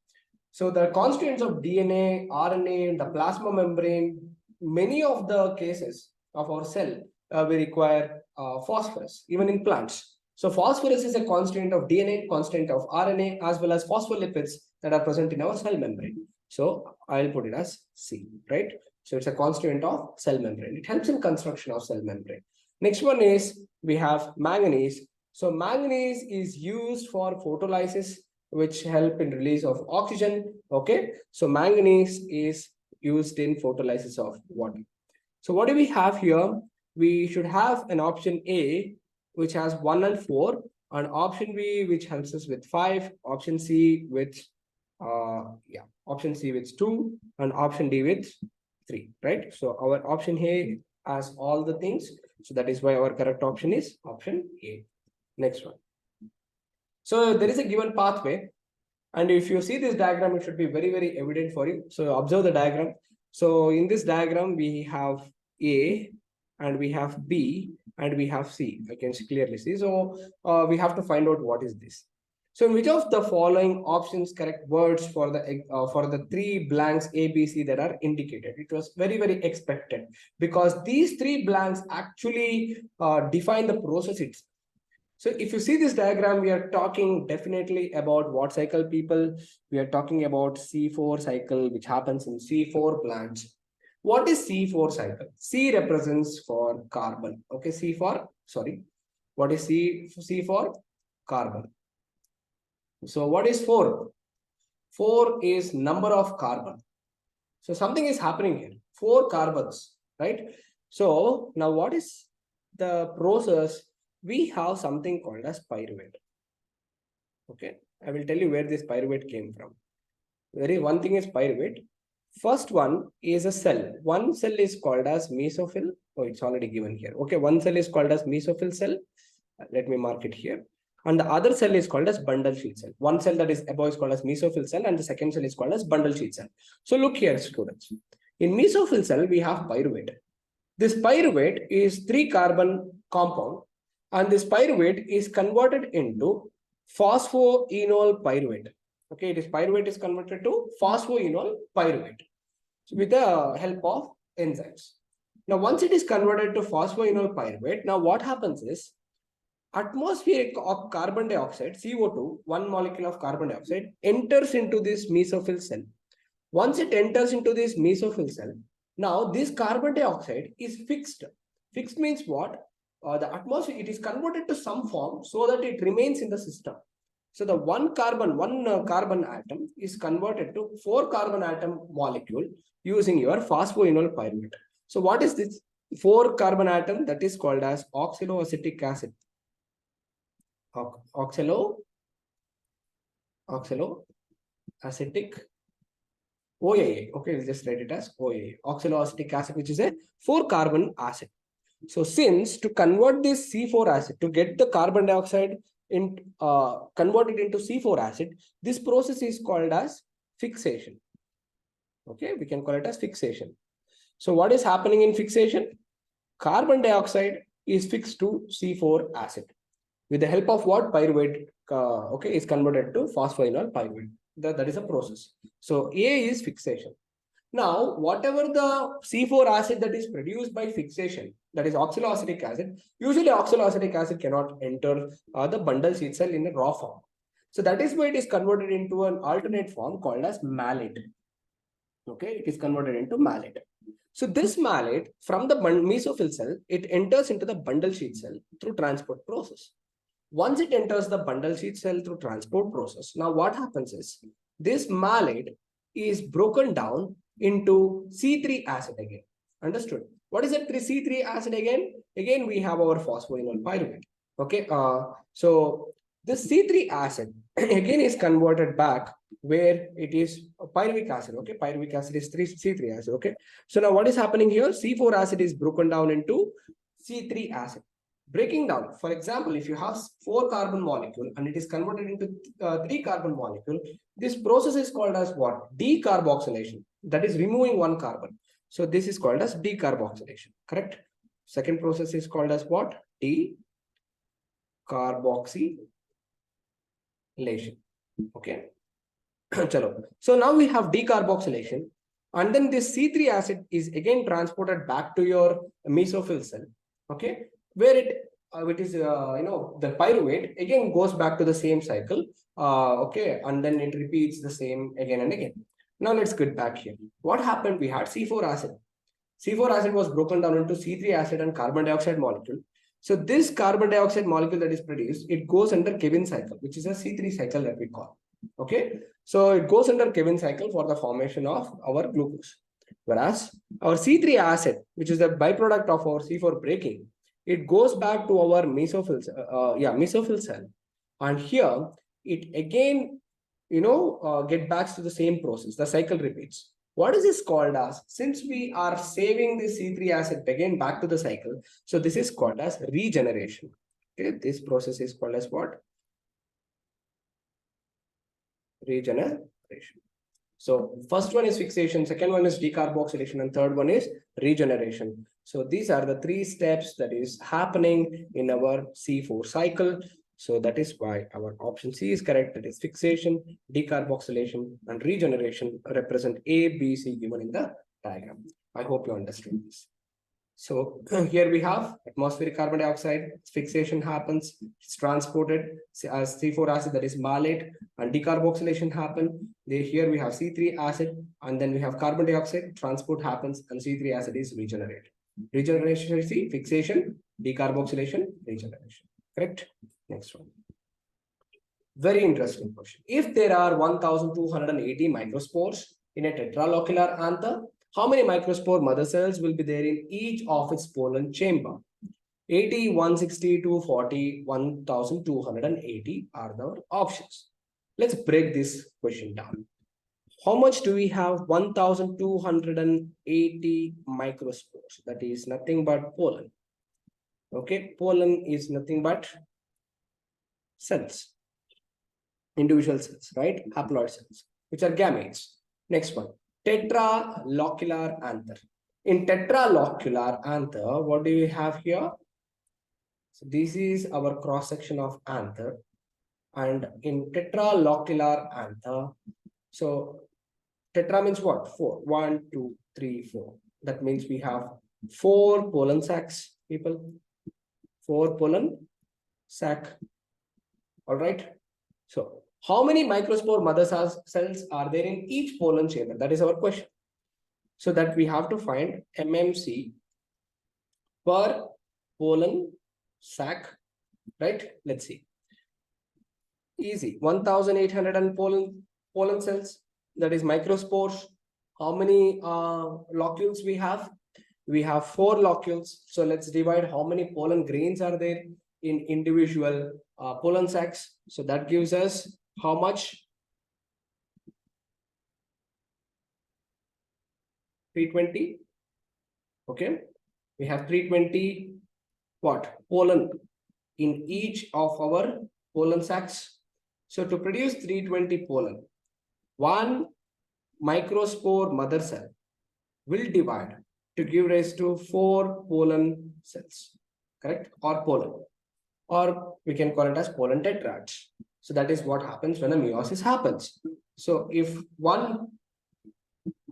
So the constituents of DNA, RNA, the plasma membrane, many of the cases of our cell, we require phosphorus, even in plants. So phosphorus is a constituent of DNA, constituent of RNA, as well as phospholipids that are present in our cell membrane. So I'll put it as C, right? So it's a constituent of cell membrane. It helps in construction of cell membrane. Next one is we have manganese. So manganese is used for photolysis, which help in release of oxygen. Okay, so manganese is used in photolysis of water. So what do we have here? We should have an option A, which has 1 and 4, and option B, which helps us with 5, option C with option C with 2, and option D with 3, right? So our option A has all the things. So that is why our correct option is option A. Next one. So there is a given pathway, and if you see this diagram, it should be very, very evident for you. So observe the diagram. So in this diagram, we have A, and we have B, and we have C. I can clearly see. So we have to find out what is this. So in which of the following options correct words for the three blanks A, B, C that are indicated? It was very, very expected, because these three blanks actually define the process itself. So if you see this diagram, we are talking definitely about what cycle, people? We are talking about C4 cycle, which happens in C4 plants. What is C4 cycle? C represents for carbon. Okay, what is C for carbon? So what is 4? 4 is number of carbon. So something is happening here. 4 carbons, right? So now what is the process? We have something called as pyruvate. Okay, I will tell you where this pyruvate came from. One thing is pyruvate. First one is a cell. One cell is called as mesophyll. Oh, it's already given here. Okay, one cell is called as mesophyll cell. Let me mark it here. And the other cell is called as bundle sheath cell. One cell that is above is called as mesophyll cell, and the second cell is called as bundle sheath cell. So look here, students. In mesophyll cell, we have pyruvate. This pyruvate is 3 carbon compound, and this pyruvate is converted into phosphoenol pyruvate. Okay, pyruvate is converted to phosphoenol pyruvate with the help of enzymes. Now, once it is converted to phosphoenol pyruvate, now what happens is atmospheric of carbon dioxide, CO2, one molecule of carbon dioxide, enters into this mesophyll cell. Once it enters into this mesophyll cell, now this carbon dioxide is fixed. Fixed means what? The atmosphere, it is converted to some form so that it remains in the system. So the one carbon atom is converted to 4 carbon atom molecule using your phosphoenol pyruvate. So what is this 4 carbon atom? That is called as oxaloacetic acid. Oxaloacetic OAA. Okay, we'll just write it as OAA. Oxaloacetic acid, which is a 4 carbon acid. So since to convert this C4 acid, to get the carbon dioxide converted into C4 acid, this process is called as fixation. Okay, we can call it as fixation. So what is happening in fixation? Carbon dioxide is fixed to C4 acid. With the help of what? Pyruvate, is converted to phosphoenol pyruvate. That is a process. So A is fixation. Now, whatever the C4 acid that is produced by fixation, that is oxaloacetic acid, usually oxaloacetic acid cannot enter the bundle sheet cell in a raw form. So that is why it is converted into an alternate form called as malate. Okay, it is converted into malate. So this malate from the mesophyll cell, it enters into the bundle sheet cell through transport process. Once it enters the bundle sheet cell through transport process, now what happens is this malate is broken down into C3 acid again. Understood? What is that C3 acid again? Again, we have our phosphoenol pyruvate. Okay, so this C3 acid again is converted back where it is pyruvic acid. Okay, pyruvic acid is C3 acid. Okay, so now what is happening here? C4 acid is broken down into C3 acid. Breaking down, for example, if you have 4 carbon molecule and it is converted into 3 carbon molecule, this process is called as what? Decarboxylation. That is removing 1 carbon. So this is called as decarboxylation, correct? Second process is called as what? Decarboxylation. Okay. So now we have decarboxylation, and then this C3 acid is again transported back to your mesophyll cell. Okay, where it is the pyruvate again goes back to the same cycle. Okay, and then it repeats the same again and again. Now let's get back here. What happened? We had C4 acid. C4 acid was broken down into C3 acid and carbon dioxide molecule. So this carbon dioxide molecule that is produced, it goes under Kevin cycle, which is a C3 cycle that we call. Okay, so it goes under Kevin cycle for the formation of our glucose. Whereas our C3 acid, which is the byproduct of our C4 breaking, it goes back to our mesophyll cell, and here it again get back to the same process. The cycle repeats. What is this called as? Since we are saving the C3 acid again back to the cycle, so this is called as regeneration. Okay, this process is called as what? Regeneration. So first one is fixation, second one is decarboxylation, and third one is regeneration. So these are the 3 steps that is happening in our C4 cycle. So that is why our option C is correct. That is fixation, decarboxylation, and regeneration represent A, B, C given in the diagram. I hope you understood this. So here we have atmospheric carbon dioxide, fixation happens, it's transported as C4 acid, that is malate, and decarboxylation happen. Here we have C3 acid, and then we have carbon dioxide, transport happens, and C3 acid is regenerated. Regeneration is fixation, decarboxylation, regeneration. Correct? Next one. Very interesting question. If there are 1280 microspores in a tetralocular anther, how many microspore mother cells will be there in each of its pollen chamber? 80, 160, 240, 1280 are the options. Let's break this question down. How much do we have? 1280 microspores. That is nothing but pollen. Okay, pollen is nothing but cells, individual cells, right? Haploid cells, which are gametes. Next one, tetralocular anther. In tetralocular anther, what do we have here? So this is our cross section of anther, and in tetralocular anther, so tetra means what? 4. 1, 2, 3, 4. That means we have 4 pollen sacs, people. 4 pollen sac. All right. So how many microspore mother cells are there in each pollen chamber? That is our question. So that we have to find MMC per pollen sac, right? Let's see. Easy. 1800 pollen cells. That is microspores. How many locules we have? We have 4 locules. So let's divide how many pollen grains are there in individual pollen sacs. So that gives us how much? 320. Okay. We have 320 what? Pollen in each of our pollen sacs. So to produce 320 pollen, 1 microspore mother cell will divide to give rise to 4 pollen cells, correct? Or pollen, or we can call it as pollen tetrads. So that is what happens when a meiosis happens. So if 1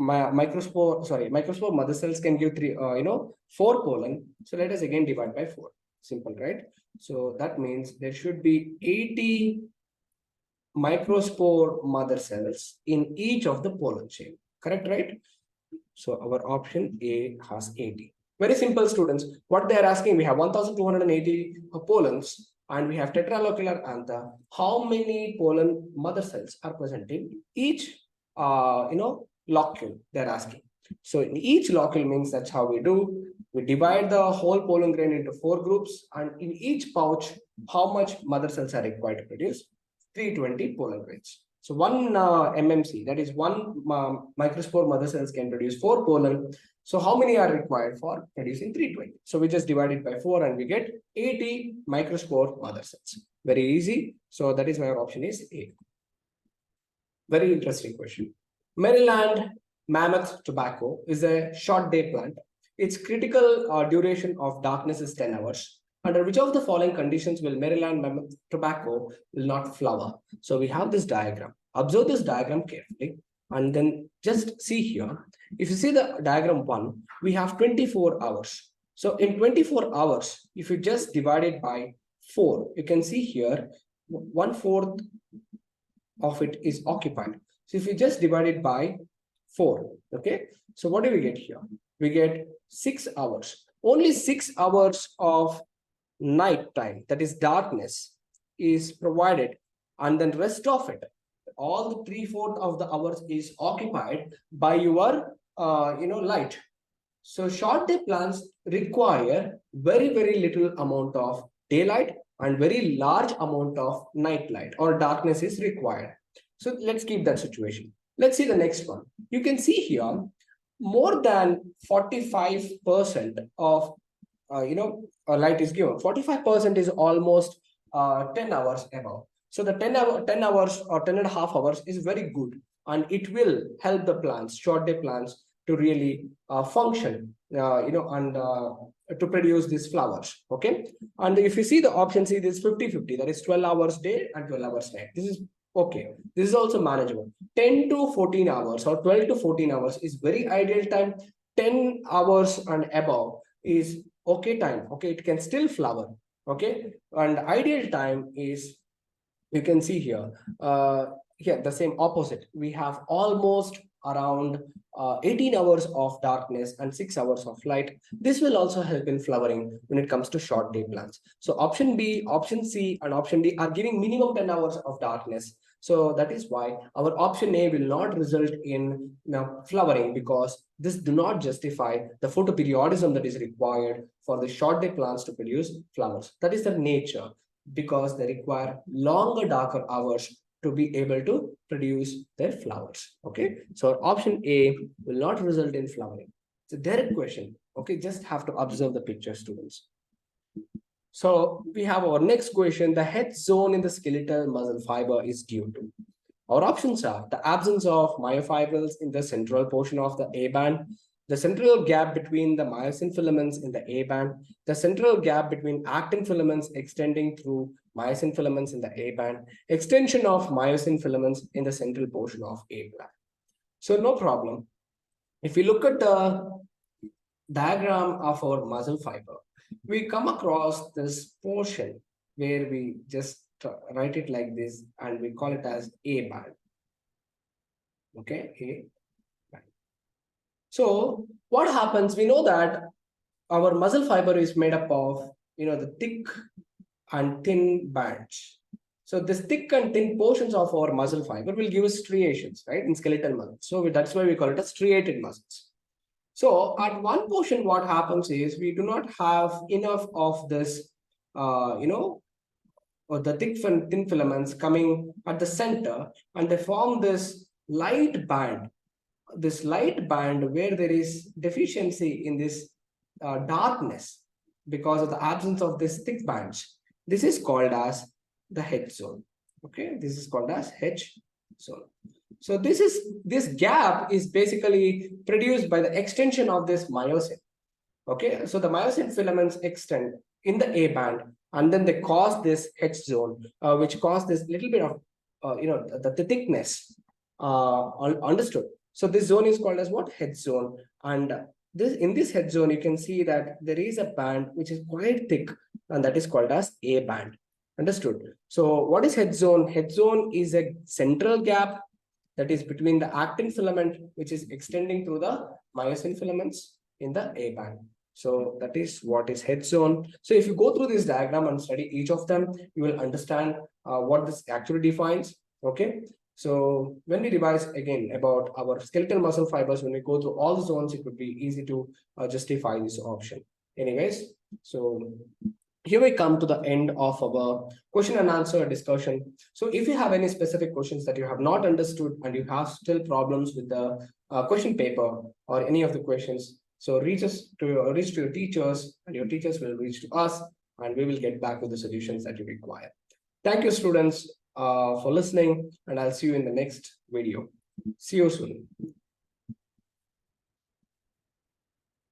microspore mother cells can give 4 pollen. So let us again divide by 4. Simple, right? So that means there should be 80 microspore mother cells in each of the pollen chain. Correct, right? So our option A has 80. Very simple, students. What they are asking, we have 1280 pollens and we have tetralocular anther. How many pollen mother cells are present in each locule? They're asking. So in each locule means that's how we do. We divide the whole pollen grain into 4 groups, and in each pouch, how much mother cells are required to produce? 320 pollen grains. So one MMC, that is one microspore mother cells can produce 4 pollen. So how many are required for producing 320? So we just divide it by 4 and we get 80 microspore mother cells. Very easy. So that is why our option is A. Very interesting question. Maryland mammoth tobacco is a short day plant. Its critical duration of darkness is 10 hours. Under which of the following conditions will Maryland mammoth tobacco will not flower? So we have this diagram. Observe this diagram carefully and then just see here. If you see the diagram 1, we have 24 hours. So in 24 hours, if you just divide it by 4, you can see here 1/4 of it is occupied. So if you just divide it by 4, okay? So what do we get here? We get 6 hours. Only 6 hours of night time, that is darkness, is provided, and then rest of it, all the 3/4 of the hours is occupied by your light. So short day plants require very little amount of daylight and very large amount of night light or darkness is required. So let's keep that situation. Let's see the next one. You can see here more than 45% of light is given. 45% is almost 10 hours above. So the 10 hours or 10.5 hours is very good, and it will help the plants, short day plants, to really function, and to produce these flowers. Okay. And if you see the option C, this 50-50, that is 12 hours day and 12 hours night. This is okay. This is also manageable. 10 to 14 hours or 12 to 14 hours is very ideal time. 10 hours and above is okay time. Okay, it can still flower. Okay, and ideal time is, you can see here, here the same opposite. We have almost around 18 hours of darkness and 6 hours of light. This will also help in flowering when it comes to short day plants. So option B, option C, and option D are giving minimum 10 hours of darkness. So that is why our option A will not result in flowering, because this do not justify the photoperiodism that is required for the short day plants to produce flowers. That is the nature, because they require longer, darker hours to be able to produce their flowers. Okay, so option A will not result in flowering. It's a direct question. Okay, just have to observe the picture, students. So we have our next question. The head zone in the skeletal muscle fiber is due to. Our options are the absence of myofibrils in the central portion of the A band, the central gap between the myosin filaments in the A band, the central gap between actin filaments extending through myosin filaments in the A band, extension of myosin filaments in the central portion of A band. So no problem. If we look at the diagram of our muscle fiber, we come across this portion where we just write it like this and we call it as A band. Okay, A band. So what happens, we know that our muscle fiber is made up of, the thick and thin bands. So this thick and thin portions of our muscle fiber will give us striations, right, in skeletal muscles. So that's why we call it as striated muscles. So at one portion, what happens is we do not have enough of this, or the thick and thin filaments coming at the center, and they form this light band. This light band where there is deficiency in this darkness because of the absence of this thick bands. This is called as the H zone. Okay, this is called as H zone. So this gap is basically produced by the extension of this myosin. Okay, so the myosin filaments extend in the A band, and then they cause this H zone, which cause this little bit of the thickness. Understood. So this zone is called as what? Head zone. And in this head zone, you can see that there is a band which is quite thick, and that is called as A band. Understood? So what is head zone? Head zone is a central gap that is between the actin filament, which is extending through the myosin filaments in the A band. So that is what is head zone. So if you go through this diagram and study each of them, you will understand what this actually defines. Okay. So when we revise again about our skeletal muscle fibers, when we go through all the zones, it would be easy to justify this option. Anyways, so here we come to the end of our question and answer discussion. So if you have any specific questions that you have not understood and you have still problems with the question paper or any of the questions, so reach to your teachers, and your teachers will reach to us, and we will get back with the solutions that you require. Thank you, students, for listening, and I'll see you in the next video. See you soon.